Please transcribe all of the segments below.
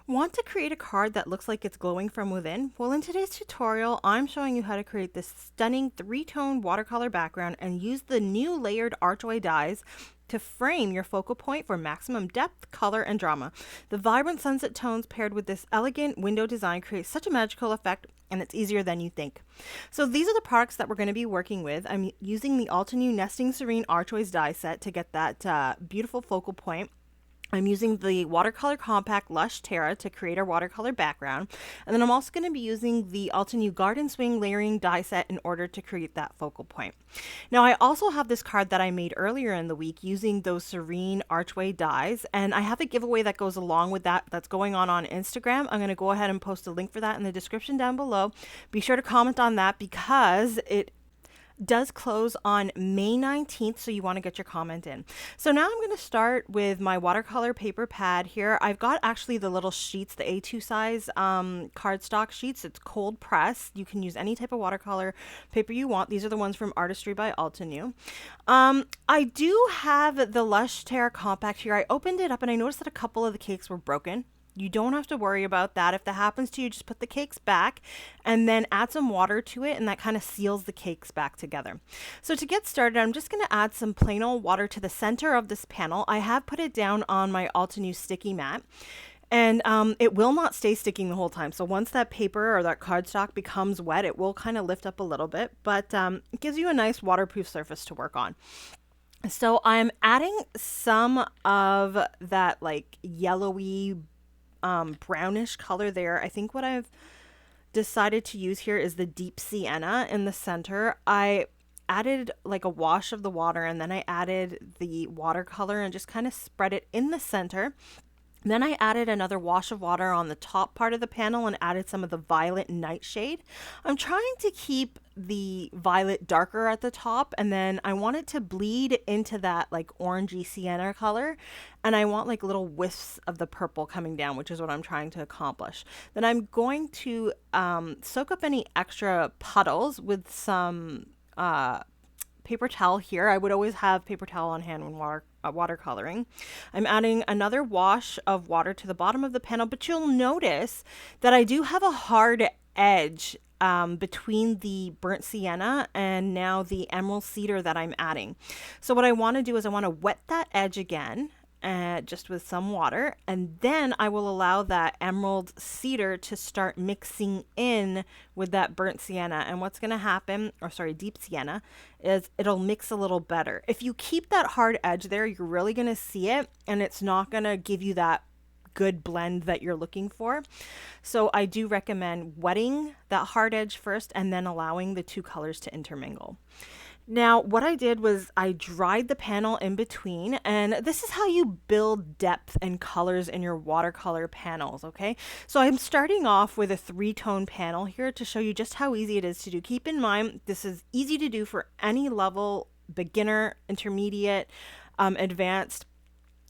Want to create a card that looks like it's glowing from within? Well, in today's tutorial, I'm showing you how to create this stunning three-tone watercolor background and use the new layered archway dies to frame your focal point for maximum depth, color, and drama. The vibrant sunset tones paired with this elegant window design create such a magical effect, and it's easier than you think. So these are the products that we're going to be working with. I'm using the Altenew Nesting Serene Archways die set to get that beautiful focal point. I'm using the Watercolor Compact Lush Terra to create our watercolor background. And then I'm also going to be using the Altenew Garden Swing Layering die set in order to create that focal point. Now, I also have this card that I made earlier in the week using those Serene Archway dies. And I have a giveaway that goes along with that that's going on Instagram. I'm going to go ahead and post a link for that in the description down below. Be sure to comment on that because it does close on May 19th, so you want to get your comment in. So now I'm going to start with my watercolor paper pad here. I've got actually the little sheets, the A2 size cardstock sheets. It's cold pressed. You can use any type of watercolor paper you want. These are the ones from Artistry by Altenew. I do have the Lush Terra Compact here. I opened it up and I noticed that a couple of the cakes were broken. You don't have to worry about that. If that happens to you, just put the cakes back and then add some water to it, and that kind of seals the cakes back together. So to get started, I'm just going to add some plain old water to the center of this panel. I have put it down on my Altenew sticky mat. And it will not stay sticking the whole time. So once that paper or that cardstock becomes wet, it will kind of lift up a little bit, but it gives you a nice waterproof surface to work on. So I'm adding some of that like yellowy brownish color there. I think what I've decided to use here is the deep sienna in the center. I added like a wash of the water and then I added the watercolor and just kind of spread it in the center. Then I added another wash of water on the top part of the panel and added some of the violet nightshade. I'm trying to keep the violet darker at the top, and then I want it to bleed into that like orangey sienna color, and I want like little whiffs of the purple coming down, which is what I'm trying to accomplish. Then I'm going to soak up any extra puddles with some paper towel here. I would always have paper towel on hand when watercoloring. I'm adding another wash of water to the bottom of the panel, but you'll notice that I do have a hard edge between the burnt sienna and now the emerald cedar that I'm adding. So what I want to do is I want to wet that edge again, just with some water, and then I will allow that emerald cedar to start mixing in with that burnt sienna. And what's going to happen, or sorry, deep sienna, is it'll mix a little better. If you keep that hard edge there, you're really going to see it, and it's not going to give you that good blend that you're looking for. So I do recommend wetting that hard edge first and then allowing the two colors to intermingle. Now, what I did was I dried the panel in between, and this is how you build depth and colors in your watercolor panels, okay? So I'm starting off with a three-tone panel here to show you just how easy it is to do. Keep in mind, this is easy to do for any level, beginner, intermediate, advanced.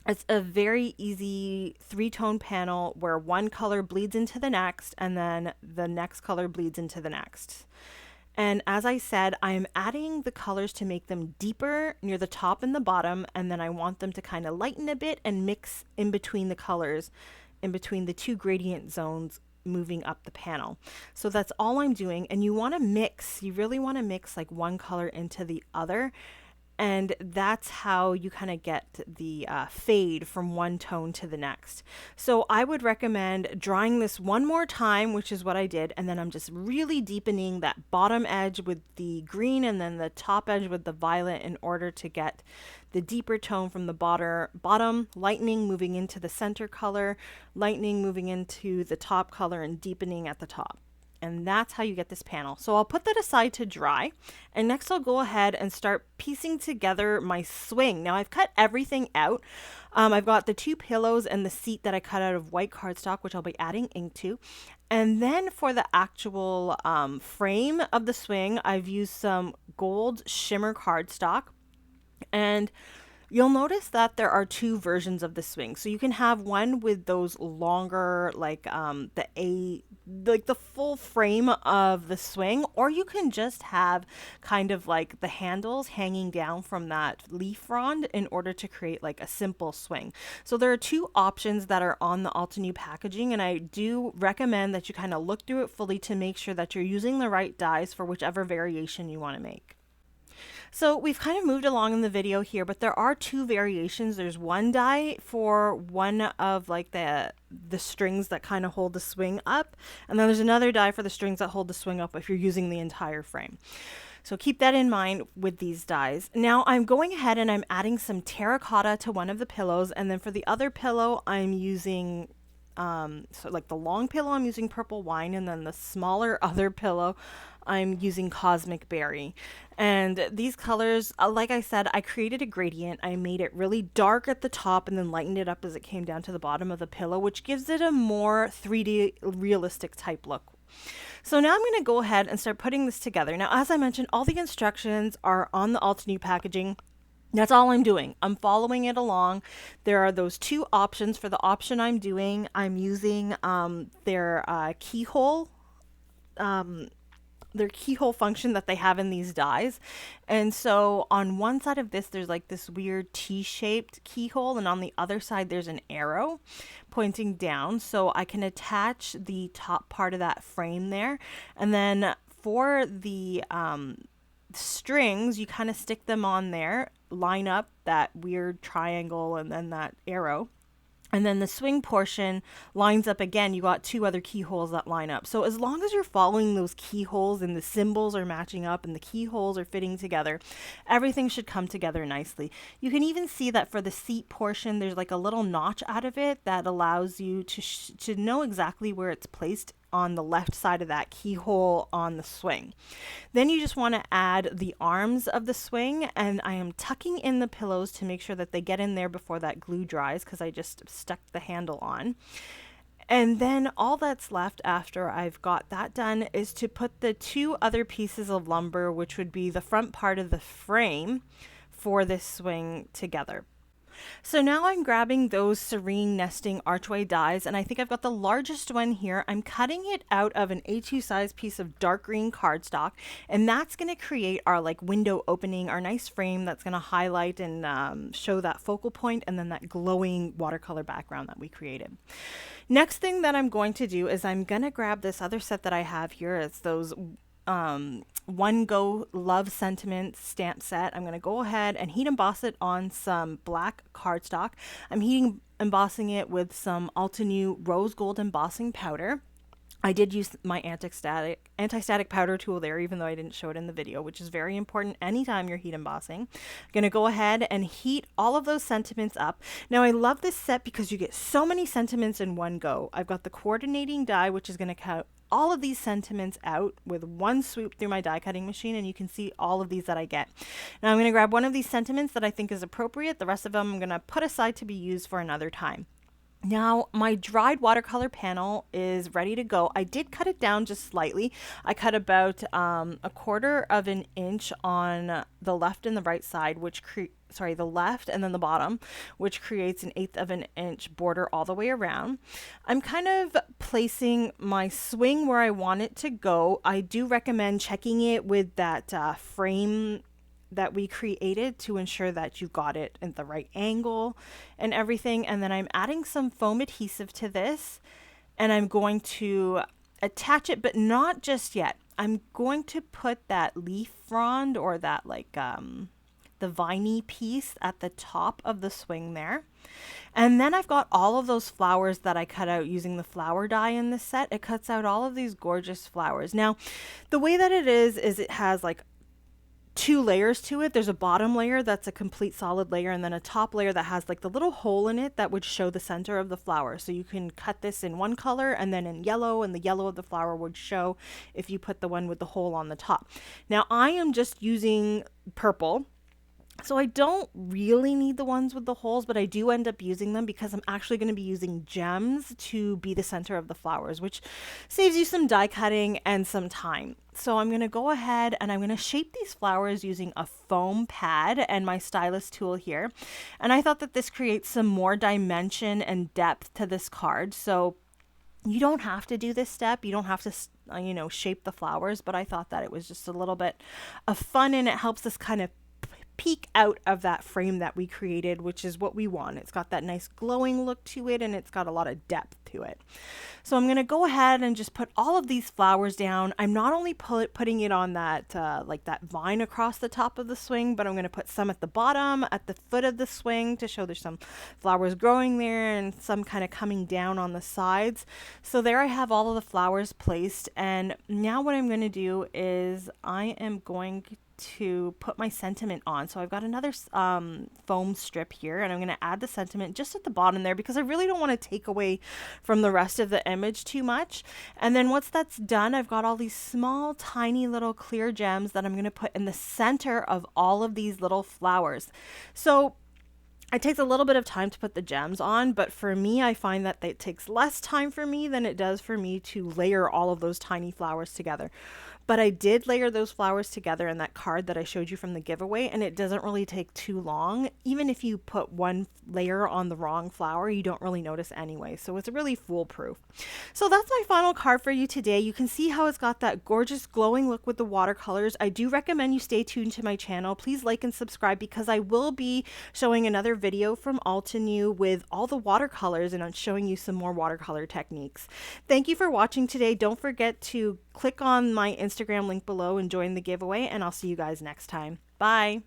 It's a very easy three-tone panel where one color bleeds into the next, and then the next color bleeds into the next. And as I said, I'm adding the colors to make them deeper near the top and the bottom, and then I want them to kind of lighten a bit and mix in between the colors, in between the two gradient zones moving up the panel. So that's all I'm doing, and you want to mix, you really want to mix like one color into the other. And that's how you kind of get the fade from one tone to the next. So I would recommend drawing this one more time, which is what I did. And then I'm just really deepening that bottom edge with the green and then the top edge with the violet in order to get the deeper tone from the bottom, lightening, moving into the center color, lightening, moving into the top color, and deepening at the top. And that's how you get this panel. So I'll put that aside to dry. And next I'll go ahead and start piecing together my swing. Now I've cut everything out. I've got the two pillows and the seat that I cut out of white cardstock, which I'll be adding ink to. And then for the actual frame of the swing, I've used some gold shimmer cardstock. And You'll notice that there are two versions of the swing. So you can have one with those longer, like the full frame of the swing, or you can just have kind of like the handles hanging down from that leaf frond in order to create like a simple swing. So there are two options that are on the Altenew packaging, and I do recommend that you kind of look through it fully to make sure that you're using the right dies for whichever variation you want to make. So we've kind of moved along in the video here, but there are two variations. There's one die for one of like the strings that kind of hold the swing up, and then there's another die for the strings that hold the swing up if you're using the entire frame. So keep that in mind with these dies. Now I'm going ahead and I'm adding some terracotta to one of the pillows, and then for the other pillow I'm using so like the long pillow I'm using purple wine, and then the smaller other pillow I'm using cosmic berry. And these colors, like I said, I created a gradient. I made it really dark at the top and then lightened it up as it came down to the bottom of the pillow, which gives it a more 3D realistic type look. So now I'm going to go ahead and start putting this together. Now, as I mentioned, all the instructions are on the Altenew packaging. That's all I'm doing. I'm following it along. There are those two options. For the option I'm doing, I'm using their keyhole function that they have in these dies. And so on one side of this, there's like this weird T-shaped keyhole, and on the other side, there's an arrow pointing down. So I can attach the top part of that frame there. And then for the strings, you kind of stick them on there, line up that weird triangle and then that arrow. And then the swing portion lines up again. You got two other keyholes that line up. So as long as you're following those keyholes and the symbols are matching up and the keyholes are fitting together, everything should come together nicely. You can even see that for the seat portion, there's like a little notch out of it that allows you to know exactly where it's placed on the left side of that keyhole on the swing. Then you just want to add the arms of the swing, and I am tucking in the pillows to make sure that they get in there before that glue dries, because I just stuck the handle on. And then all that's left after I've got that done is to put the two other pieces of lumber, which would be the front part of the frame for this swing, together. So now I'm grabbing those serene nesting archway dies, and I think I've got the largest one here. I'm cutting it out of an A2 size piece of dark green cardstock, and that's going to create our like window opening, our nice frame that's going to highlight and show that focal point and then that glowing watercolor background that we created. Next thing that I'm going to do is I'm going to grab this other set that I have here. It's those One Go Love Sentiment stamp set. I'm going to go ahead and heat emboss it on some black cardstock. I'm heating embossing it with some Altenew rose gold embossing powder. I did use my anti-static powder tool there, even though I didn't show it in the video, which is very important anytime you're heat embossing. I'm going to go ahead and heat all of those sentiments up. Now, I love this set because you get so many sentiments in one go. I've got the coordinating die, which is going to cut all of these sentiments out with one swoop through my die cutting machine, and you can see all of these that I get. Now I'm going to grab one of these sentiments that I think is appropriate. The rest of them I'm going to put aside to be used for another time. Now my dried watercolor panel is ready to go. I did cut it down just slightly. I cut about a quarter of an inch on the left and the right side, the left and then the bottom, which creates an 1/8 of an inch border all the way around. I'm kind of placing my swing where I want it to go. I do recommend checking it with that frame that we created to ensure that you got it at the right angle and everything. And then I'm adding some foam adhesive to this, and I'm going to attach it, but not just yet. I'm going to put that leaf frond or that like the viney piece at the top of the swing there. And then I've got all of those flowers that I cut out using the flower die in this set. It cuts out all of these gorgeous flowers. Now, the way that it is it has like two layers to it. There's a bottom layer that's a complete solid layer, and then a top layer that has like the little hole in it that would show the center of the flower. So you can cut this in one color and then in yellow, and the yellow of the flower would show if you put the one with the hole on the top. Now I am just using purple, So I don't really need the ones with the holes, but I do end up using them because I'm actually going to be using gems to be the center of the flowers, which saves you some die cutting and some time. So I'm going to go ahead and I'm going to shape these flowers using a foam pad and my stylus tool here. And I thought that this creates some more dimension and depth to this card. So you don't have to do this step. You don't have to, shape the flowers, but I thought that it was just a little bit of fun and it helps us kind of peek out of that frame that we created, which is what we want. It's got that nice glowing look to it and it's got a lot of depth to it. So I'm going to go ahead and just put all of these flowers down. I'm not only putting it on that like that vine across the top of the swing, but I'm going to put some at the bottom, at the foot of the swing to show there's some flowers growing there and some kind of coming down on the sides. So there I have all of the flowers placed, and now what I'm going to do is I am going to put my sentiment on. So I've got another foam strip here, and I'm going to add the sentiment just at the bottom there because I really don't want to take away from the rest of the image too much. And then once that's done, I've got all these small, tiny little clear gems that I'm going to put in the center of all of these little flowers. So it takes a little bit of time to put the gems on, but for me, I find that it takes less time for me than it does for me to layer all of those tiny flowers together. But I did layer those flowers together in that card that I showed you from the giveaway, and it doesn't really take too long. Even if you put one layer on the wrong flower, you don't really notice anyway. So it's really foolproof. So that's my final card for you today. You can see how it's got that gorgeous glowing look with the watercolors. I do recommend you stay tuned to my channel. Please like and subscribe because I will be showing another video from Altenew with all the watercolors and I'm showing you some more watercolor techniques. Thank you for watching today. Don't forget to click on my Instagram link below and join the giveaway, and I'll see you guys next time. Bye.